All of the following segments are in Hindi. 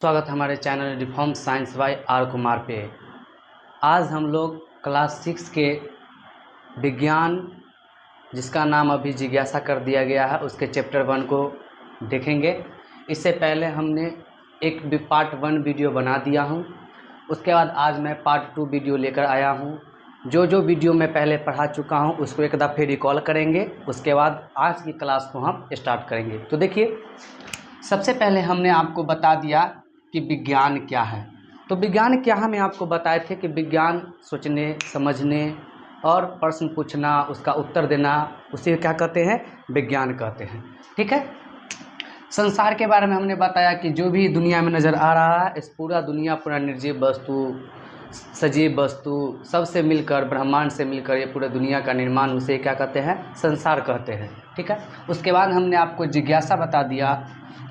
स्वागत है हमारे channel reform science by R Kumar पे। आज हम लोग क्लास 6 के विज्ञान, जिसका नाम अभी जिज्ञासा कर दिया गया है, उसके चैप्टर 1 को देखेंगे। इससे पहले हमने एक पार्ट 1 वीडियो बना दिया हूं। उसके बाद आज मैं पार्ट 2 वीडियो लेकर आया हूं। जो वीडियो मैं पहले पढ़ा चुका हूं उसको एक दफ़े रिकॉल करेंगे। उसके बाद आज की क्लास को हम स्टार्ट करेंगे। तो देखिए, सबसे पहले हमने आपको बता दिया कि विज्ञान क्या है। तो विज्ञान क्या है, मैं आपको बताए थे कि विज्ञान सोचने, समझने और प्रश्न पूछना, उसका उत्तर देना, उसे क्या कहते हैं? विज्ञान कहते हैं। ठीक है। संसार के बारे में हमने बताया कि जो भी दुनिया में नज़र आ रहा है, इस पूरा दुनिया, पूरा निर्जीव वस्तु, सजीव वस्तु, सबसे मिलकर, ब्रह्मांड से मिलकर ये पूरे दुनिया का निर्माण, उसे क्या कहते हैं? संसार कहते हैं। ठीक है। उसके बाद हमने आपको जिज्ञासा बता दिया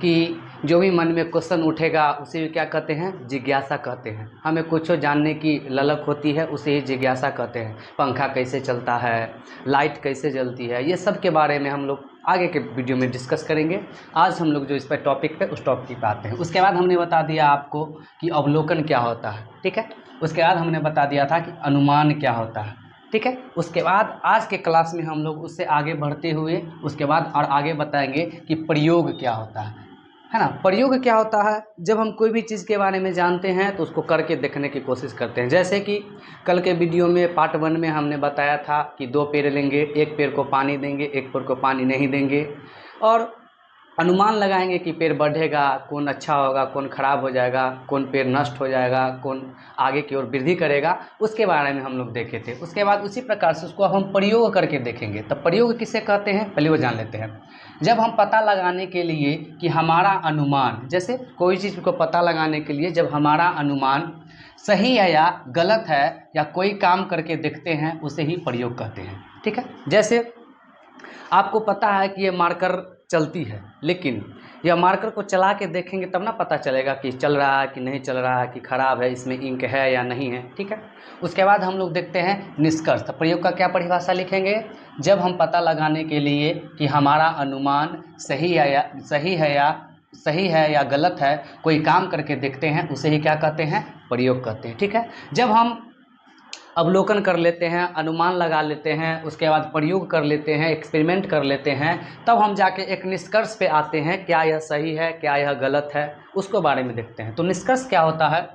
कि जो भी मन में क्वेश्चन उठेगा उसे क्या कहते हैं? जिज्ञासा कहते हैं। हमें कुछ जानने की ललक होती है, उसे ही जिज्ञासा कहते हैं। पंखा कैसे चलता है, लाइट कैसे जलती है, ये सब के बारे में हम लोग आगे के वीडियो में डिस्कस करेंगे। आज हम लोग जो इस पर टॉपिक पे उस टॉपिक पे आते हैं। उसके बाद हमने बता दिया आपको कि अवलोकन क्या होता है। ठीक है। उसके बाद हमने बता दिया था कि अनुमान क्या होता है। ठीक है। उसके बाद आज के क्लास में हम लोग उससे आगे बढ़ते हुए उसके बाद और आगे बताएंगे कि प्रयोग क्या होता है ना। प्रयोग क्या होता है? जब हम कोई भी चीज़ के बारे में जानते हैं तो उसको करके देखने की कोशिश करते हैं। जैसे कि कल के वीडियो में पार्ट 1 में हमने बताया था कि 2 पेड़ लेंगे, एक पेड़ को पानी देंगे, एक पेड़ को पानी नहीं देंगे, और अनुमान लगाएंगे कि पेड़ बढ़ेगा, कौन अच्छा होगा, कौन खराब हो जाएगा, कौन पेड़ नष्ट हो जाएगा, कौन आगे की ओर वृद्धि करेगा, उसके बारे में हम लोग देखे थे। उसके बाद उसी प्रकार से उसको हम प्रयोग करके देखेंगे। तब प्रयोग किसे कहते हैं, पहले वो जान लेते हैं। जब हम पता लगाने के लिए कि हमारा अनुमान, जैसे कोई चीज़ को पता लगाने के लिए जब हमारा अनुमान सही है या गलत है, या कोई काम करके देखते हैं, उसे ही प्रयोग कहते हैं। ठीक है। जैसे आपको पता है कि ये मार्कर चलती है, लेकिन यह मार्कर को चला के देखेंगे तब ना पता चलेगा कि चल रहा है कि नहीं चल रहा है, कि ख़राब है, इसमें इंक है या नहीं है। ठीक है। उसके बाद हम लोग देखते हैं निष्कर्ष। तो प्रयोग का क्या परिभाषा लिखेंगे? जब हम पता लगाने के लिए कि हमारा अनुमान सही है या गलत है, कोई काम करके देखते हैं, उसे ही क्या कहते हैं? प्रयोग कहते हैं। ठीक है। जब हम अवलोकन कर लेते हैं, अनुमान लगा लेते हैं, उसके बाद प्रयोग कर लेते हैं, एक्सपेरिमेंट कर लेते हैं, तब हम जाके एक निष्कर्ष पे आते हैं, क्या यह सही है, क्या यह गलत है, उसको बारे में देखते हैं। तो निष्कर्ष क्या होता है?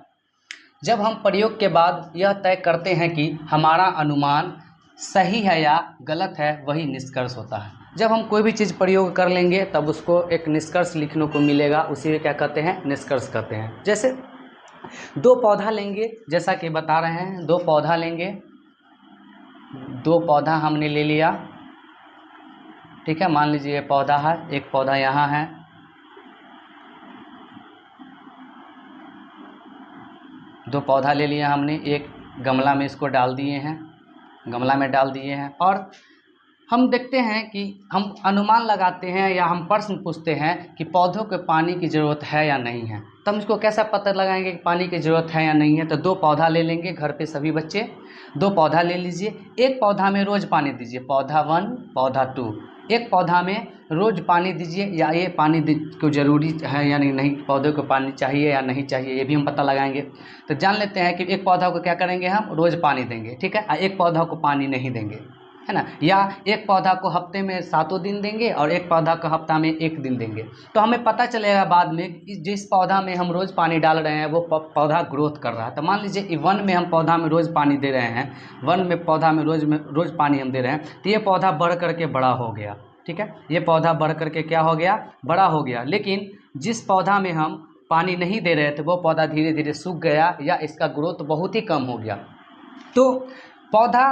जब हम प्रयोग के बाद यह तय करते हैं कि हमारा अनुमान सही है या गलत है, वही निष्कर्ष होता है। जब हम कोई भी चीज़ प्रयोग कर लेंगे तब उसको एक निष्कर्ष लिखने को मिलेगा, उसी को क्या कहते हैं? निष्कर्ष कहते हैं। जैसे 2 पौधा लेंगे, जैसा कि बता रहे हैं, 2 पौधा लेंगे, 2 पौधा हमने ले लिया। ठीक है। मान लीजिए ये पौधा है, एक पौधा यहाँ है, दो पौधा ले लिया हमने, एक गमला में इसको डाल दिए हैं, गमला में डाल दिए हैं, और हम देखते हैं कि हम अनुमान लगाते हैं या हम प्रश्न पूछते हैं कि पौधों को पानी की ज़रूरत है या नहीं है। तो हम इसको कैसा पता लगाएंगे कि पानी की ज़रूरत है या नहीं है? तो 2 पौधा ले लेंगे, घर पे सभी बच्चे 2 पौधा ले लीजिए। एक पौधा में रोज़ पानी दीजिए, पौधा 1, पौधा 2। एक पौधा में रोज़ पानी दीजिए, या ये पानी को ज़रूरी है या नहीं, पौधे को पानी चाहिए या नहीं चाहिए, ये भी हम पता लगाएंगे। तो जान लेते हैं कि एक पौधा को क्या करेंगे, हम रोज़ पानी देंगे। ठीक है। एक पौधा को पानी नहीं देंगे, है ना। या एक पौधा को हफ्ते में 7 दिन देंगे और एक पौधा को हफ्ता में 1 दिन देंगे। तो हमें पता चलेगा बाद में कि जिस पौधा में हम रोज़ पानी डाल रहे हैं वो पौधा ग्रोथ कर रहा है। तो मान लीजिए 1 में हम पौधा में रोज़ पानी दे रहे हैं, 1 में पौधा में रोज़ पानी हम दे रहे हैं, तो ये पौधा बढ़ करके बड़ा हो गया। ठीक है। ये पौधा बढ़ करके क्या हो गया? बड़ा हो गया। लेकिन जिस पौधा में हम पानी नहीं दे रहे थे वो पौधा धीरे धीरे सूख गया, या इसका ग्रोथ बहुत ही कम हो गया। तो पौधा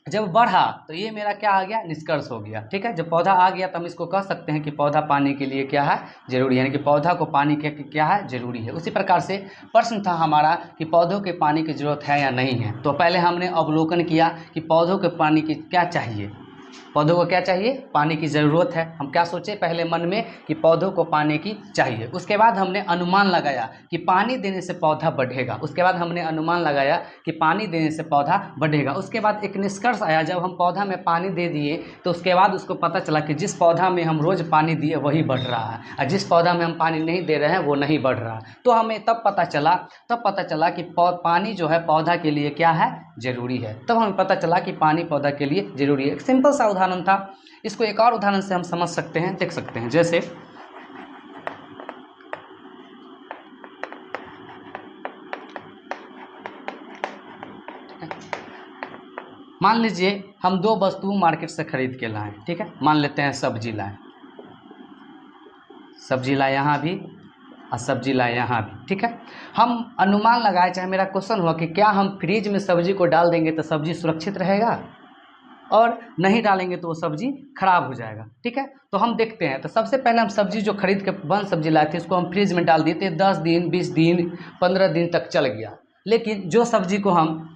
जब बढ़ा तो ये मेरा क्या आ गया? निष्कर्ष हो गया। ठीक है। जब पौधा आ गया तो हम इसको कह सकते हैं कि पौधा पानी के लिए क्या है? जरूरी है, यानी कि पौधा को पानी के क्या है? जरूरी है। उसी प्रकार से प्रश्न था हमारा कि पौधों के पानी की ज़रूरत है या नहीं है। तो पहले हमने अवलोकन किया कि पौधों के पानी की क्या चाहिए, पौधों को क्या चाहिए, पानी की ज़रूरत है। हम क्या सोचे पहले मन में कि पौधों को पानी की चाहिए। उसके बाद हमने अनुमान लगाया कि पानी देने से पौधा बढ़ेगा। उसके बाद हमने अनुमान लगाया कि पानी देने से पौधा बढ़ेगा। उसके बाद एक निष्कर्ष आया, जब हम पौधा में पानी दे दिए तो उसके बाद उसको पता चला कि जिस पौधा में हम रोज़ पानी दिए वही बढ़ रहा है, और जिस पौधा में हम पानी नहीं दे रहे हैं वो नहीं बढ़ रहा। तो हमें तब पता चला कि पानी जो है पौधा के लिए क्या है, ज़रूरी है। तब हमें पता चला कि पानी पौधा के लिए ज़रूरी है। एक सिंपल सा उदाहरण था, इसको एक और उदाहरण से हम समझ सकते हैं, देख सकते हैं। जैसे मान लीजिए हम दो वस्तु मार्केट से खरीद के लाएं, ठीक है। मान लेते हैं सब्जी लाएं, सब्जी लाए यहाँ भी और सब्जी लाए यहाँ भी, ठीक है। हम अनुमान लगाए, चाहे मेरा क्वेश्चन हुआ कि क्या हम फ्रिज में सब्जी को डाल देंगे तो सब्जी सुरक्षित रहेगा, और नहीं डालेंगे तो वो सब्जी खराब हो जाएगा, ठीक है। तो हम देखते हैं, तो सबसे पहले हम सब्जी जो खरीद के वन सब्जी लाए थे उसको हम फ्रिज में डाल दिए थे। 10 दिन 20 दिन 15 दिन तक चल गया। लेकिन जो सब्जी को हम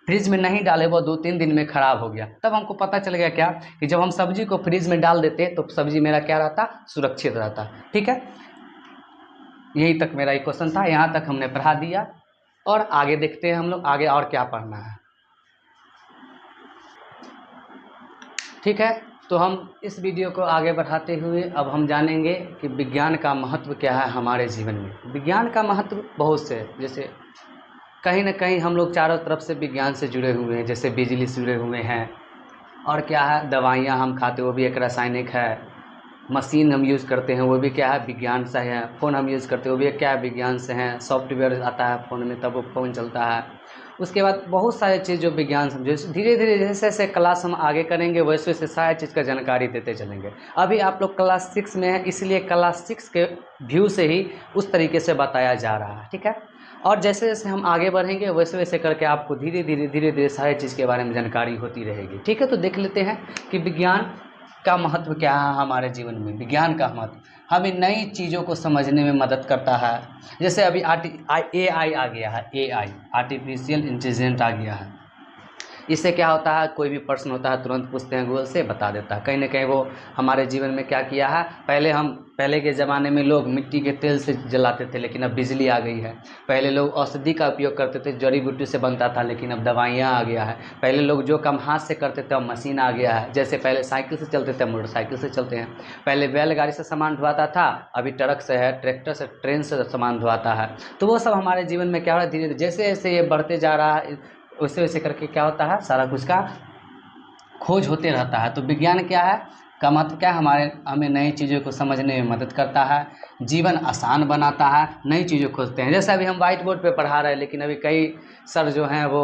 फ्रिज में नहीं डाले वो 2-3 दिन में ख़राब हो गया। तब हमको पता चल गया क्या, कि जब हम सब्जी को फ्रिज में डाल देते तो सब्जी मेरा क्या रहता, सुरक्षित रहता, ठीक है। यही तक मेरा एक क्वेश्चन था, यहाँ तक हमने पढ़ा दिया। और आगे देखते हैं हम लोग आगे और क्या पढ़ना है, ठीक है। तो हम इस वीडियो को आगे बढ़ाते हुए अब हम जानेंगे कि विज्ञान का महत्व क्या है हमारे जीवन में। विज्ञान का महत्व बहुत से, जैसे कहीं ना कहीं हम लोग चारों तरफ से विज्ञान से जुड़े हुए हैं। जैसे बिजली से जुड़े हुए हैं, और क्या है, दवाइयाँ हम खाते वो भी एक रासायनिक है। मशीन हम यूज़ करते हैं वो भी क्या है, विज्ञान से है। फ़ोन हम यूज़ करते हैं वो भी क्या है, विज्ञान से हैं। सॉफ्टवेयर आता है फ़ोन में तब वो फ़ोन चलता है। उसके बाद बहुत सारे चीज़ जो विज्ञान समझे, धीरे धीरे जैसे जैसे क्लास हम आगे करेंगे वैसे वैसे सारी चीज़ का जानकारी देते चलेंगे। अभी आप लोग क्लास 6 में हैं, इसलिए क्लास 6 के व्यू से ही उस तरीके से बताया जा रहा है, ठीक है। और जैसे जैसे हम आगे बढ़ेंगे वैसे वैसे करके आपको धीरे धीरे सारी चीज़ के बारे में जानकारी होती रहेगी, ठीक है। तो देख लेते हैं कि विज्ञान का महत्व क्या है हमारे जीवन में। विज्ञान का महत्व हमें नई चीज़ों को समझने में मदद करता है। जैसे अभी AI आ गया है, AI आर्टिफिशियल इंटेलिजेंस आ गया है। इससे क्या होता है, कोई भी प्रश्न होता है तुरंत पूछते हैं, गूगल से बता देता है। कहीं ना कहीं वो हमारे जीवन में क्या किया है, पहले के ज़माने में लोग मिट्टी के तेल से जलाते थे, लेकिन अब बिजली आ गई है। पहले लोग औषधि का उपयोग करते थे, जड़ी बूटी से बनता था, लेकिन अब दवाइयाँ आ गया है। पहले लोग जो काम हाथ से करते थे अब मशीन आ गया है। जैसे पहले साइकिल से चलते थे, मोटरसाइकिल से चलते हैं। पहले बैलगाड़ी से सामान ढुआता था, अभी ट्रक से है, ट्रैक्टर से, ट्रेन से सामान ढुआता है। तो वो सब हमारे जीवन में क्या हो रहा है, धीरे धीरे जैसे जैसे ये बढ़ते जा रहा है वैसे वैसे करके क्या होता है, सारा कुछ का खोज होते रहता है। तो विज्ञान क्या है का महत्व क्या है, हमें नई चीज़ों को समझने में मदद करता है, जीवन आसान बनाता है, नई चीज़ें खोजते हैं। जैसे अभी हम वाइट बोर्ड पे पढ़ा रहे हैं, लेकिन अभी कई सर जो हैं वो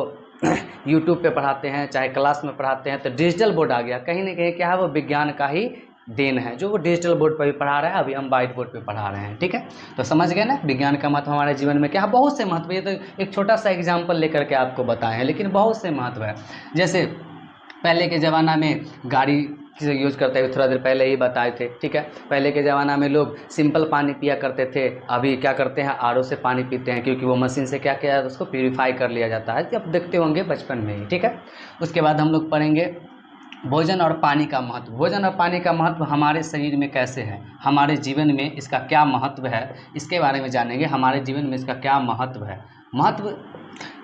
यूट्यूब पे पढ़ाते हैं, चाहे क्लास में पढ़ाते हैं। तो डिजिटल बोर्ड आ गया, कहीं ना कहीं क्या है वो विज्ञान का ही देन है, जो वो डिजिटल बोर्ड पर भी पढ़ा रहा है, अभी हम वाइट बोर्ड पे पढ़ा रहे हैं, ठीक है। तो समझ गए ना विज्ञान का महत्व हमारे जीवन में क्या है। बहुत से महत्व, ये तो एक छोटा सा एग्जाम्पल लेकर के आपको बताए हैं, लेकिन बहुत से महत्व है। जैसे पहले के ज़माना में गाड़ी से यूज़ करते हुए थोड़ा देर पहले ही बताए थे, ठीक है। पहले के ज़माना में लोग सिंपल पानी पिया करते थे, अभी क्या करते हैं, RO से पानी पीते हैं, क्योंकि वो मशीन से क्या किया जाता है, उसको प्यूरीफाई कर लिया जाता है। जब देखते होंगे बचपन में ही, ठीक है। उसके बाद हम लोग पढ़ेंगे भोजन और पानी का महत्व। भोजन और पानी का महत्व हमारे शरीर में कैसे है, हमारे जीवन में इसका क्या महत्व है, इसके बारे में जानेंगे। हमारे जीवन में इसका क्या महत्व है। महत्व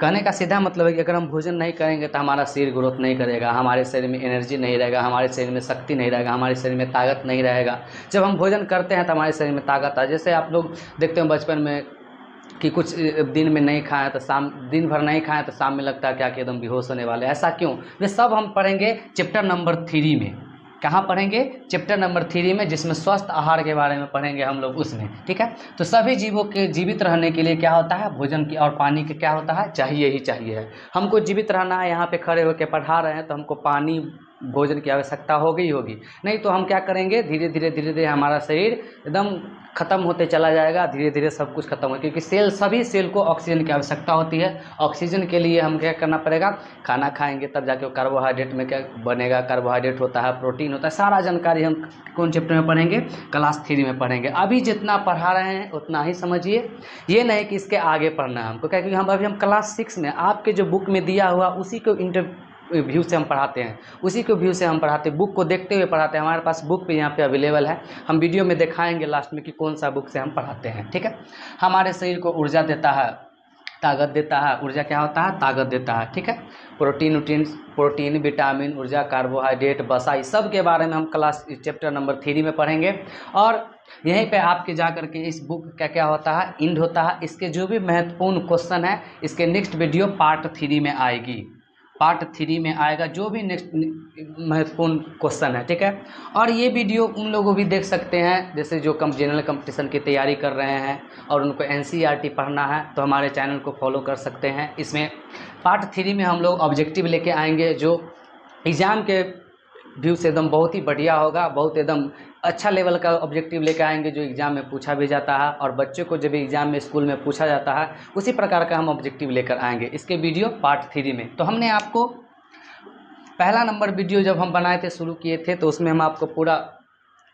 कहने का सीधा मतलब है कि अगर हम भोजन नहीं करेंगे तो हमारा शरीर ग्रोथ नहीं करेगा, हमारे शरीर में एनर्जी नहीं रहेगा, हमारे शरीर में शक्ति नहीं रहेगा, हमारे शरीर में ताकत नहीं रहेगा। जब हम भोजन करते हैं तो हमारे शरीर में ताकत है। जैसे आप लोग देखते हो बचपन में कि कुछ दिन में नहीं खाएं तो दिन भर नहीं खाएं तो शाम में लगता है क्या कि एकदम बेहोश होने वाले। ऐसा क्यों, ये सब हम पढ़ेंगे चैप्टर नंबर 3 में। कहाँ पढ़ेंगे, चैप्टर नंबर 3 में, जिसमें स्वस्थ आहार के बारे में पढ़ेंगे हम लोग उसमें, ठीक है। तो सभी जीवों के जीवित रहने के लिए क्या होता है, भोजन की और पानी के क्या होता है, चाहिए ही चाहिए है। हमको जीवित रहना है, यहाँ पे खड़े होकर पढ़ा रहे हैं तो हमको पानी भोजन की आवश्यकता होगी नहीं तो हम क्या करेंगे, धीरे धीरे हमारा शरीर एकदम ख़त्म होते चला जाएगा। धीरे धीरे सब कुछ खत्म हो, क्योंकि सभी सेल को ऑक्सीजन की आवश्यकता होती है। ऑक्सीजन के लिए हम क्या करना पड़ेगा, खाना खाएंगे तब जाके कार्बोहाइड्रेट में क्या बनेगा, कार्बोहाइड्रेट होता है, प्रोटीन होता है। सारा जानकारी हम कौन चैप्टर में पढ़ेंगे, क्लास 3 में पढ़ेंगे। अभी जितना पढ़ा रहे हैं उतना ही समझिए, ये नहीं कि इसके आगे पढ़ना है हमको, क्योंकि अभी हम क्लास 6 में आपके जो बुक में दिया हुआ उसी को व्यू से हम पढ़ाते हैं, उसी के व्यू से हम पढ़ाते हैं, बुक को देखते हुए पढ़ाते हैं। हमारे पास बुक भी यहाँ पे अवेलेबल है, हम वीडियो में दिखाएंगे लास्ट में कि कौन सा बुक से हम पढ़ाते हैं। ठीक है, हमारे शरीर को ऊर्जा देता है, ताकत देता है। ऊर्जा क्या होता है? ताकत देता है। ठीक है, प्रोटीन, विटामिन, ऊर्जा, कार्बोहाइड्रेट, वसा, इस सब के बारे में हम क्लास चैप्टर नंबर 3 में पढ़ेंगे। और यहीं पे आपके जा करके इस बुक का क्या होता है? इंड होता है। इसके जो भी महत्वपूर्ण क्वेश्चन है, इसके नेक्स्ट वीडियो पार्ट 3 में आएगी, पार्ट 3 में आएगा जो भी नेक्स्ट महत्वपूर्ण क्वेश्चन है। ठीक है, और ये वीडियो उन लोगों भी देख सकते हैं जैसे जो जनरल कंपटीशन की तैयारी कर रहे हैं और उनको NCERT पढ़ना है, तो हमारे चैनल को फॉलो कर सकते हैं। इसमें पार्ट 3 में हम लोग ऑब्जेक्टिव लेके आएंगे जो एग्ज़ाम के व्यू से एकदम बहुत ही बढ़िया होगा, बहुत एकदम अच्छा लेवल का ऑब्जेक्टिव लेकर आएंगे जो एग्ज़ाम में पूछा भी जाता है, और बच्चों को जब एग्ज़ाम में स्कूल में पूछा जाता है उसी प्रकार का हम ऑब्जेक्टिव लेकर आएंगे इसके वीडियो पार्ट 3 में। तो हमने आपको पहला नंबर वीडियो जब हम बनाए थे, शुरू किए थे, तो उसमें हम आपको पूरा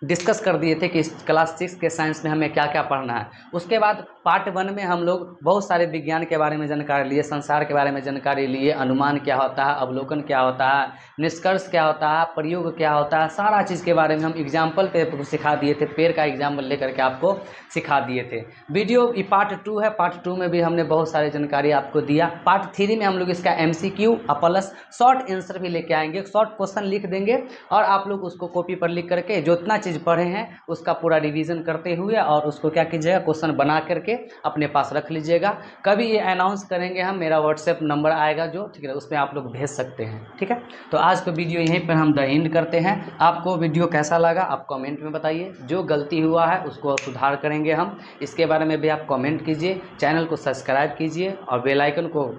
डिस्कस कर दिए थे कि क्लास 6 के साइंस में हमें क्या क्या पढ़ना है। उसके बाद पार्ट 1 में हम लोग बहुत सारे विज्ञान के बारे में जानकारी लिए, संसार के बारे में जानकारी लिए, अनुमान क्या होता है, अवलोकन क्या होता है, निष्कर्ष क्या होता है, प्रयोग क्या होता है, सारा चीज़ के बारे में हम एग्जाम्पल पे सिखा दिए थे, पेड़ का एग्जाम्पल लेकर के आपको सिखा दिए थे। वीडियो ये पार्ट 2 है, पार्ट 2 में भी हमने बहुत सारी जानकारी आपको दिया। पार्ट 3 में हम लोग इसका MCQ प्लस शॉर्ट आंसर भी लेके आएंगे, शॉर्ट क्वेश्चन लिख देंगे और आप लोग उसको कॉपी पर लिख करके जो इतना चीज़ पढ़े हैं उसका पूरा रिवीजन करते हुए और उसको क्या कीजिएगा, क्वेश्चन बना करके अपने पास रख लीजिएगा। कभी ये अनाउंस करेंगे हम, मेरा व्हाट्सएप नंबर आएगा जो, ठीक है, उसमें आप लोग भेज सकते हैं। ठीक है, तो आज का वीडियो यहीं पर हम द एंड करते हैं। आपको वीडियो कैसा लगा आप कमेंट में बताइए, जो गलती हुआ है उसको सुधार करेंगे हम, इसके बारे में भी आप कमेंट कीजिए। चैनल को सब्सक्राइब कीजिए और बेल आइकन को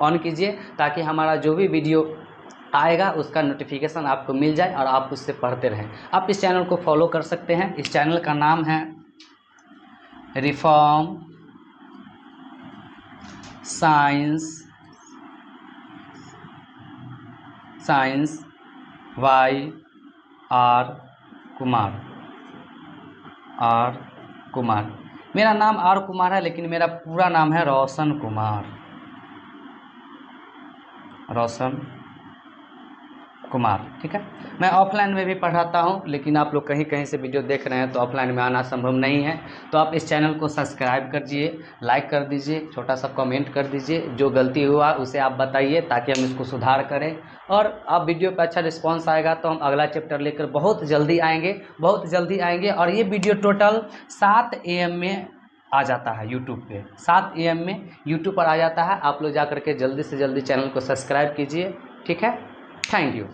ऑन कीजिए ताकि हमारा जो भी वीडियो आएगा उसका नोटिफिकेशन आपको मिल जाए और आप उससे पढ़ते रहें। आप इस चैनल को फॉलो कर सकते हैं। इस चैनल का नाम है रिफॉर्म साइंस YR कुमार। मेरा नाम R कुमार है, लेकिन मेरा पूरा नाम है रोशन कुमार। ठीक है, मैं ऑफलाइन में भी पढ़ाता हूं, लेकिन आप लोग कहीं कहीं से वीडियो देख रहे हैं तो ऑफलाइन में आना संभव नहीं है। तो आप इस चैनल को सब्सक्राइब कर दीजिए, लाइक कर दीजिए, छोटा सा कमेंट कर दीजिए, जो गलती हुआ उसे आप बताइए ताकि हम इसको सुधार करें। और आप वीडियो पर अच्छा रिस्पांस आएगा तो हम अगला चैप्टर लेकर बहुत जल्दी आएंगे। और ये वीडियो टोटल 7 AM में आ जाता है यूट्यूब पे, 7 AM में यूट्यूब पर आ जाता है। आप लोग जा करके जल्दी से जल्दी चैनल को सब्सक्राइब कीजिए। ठीक है, थैंक यू।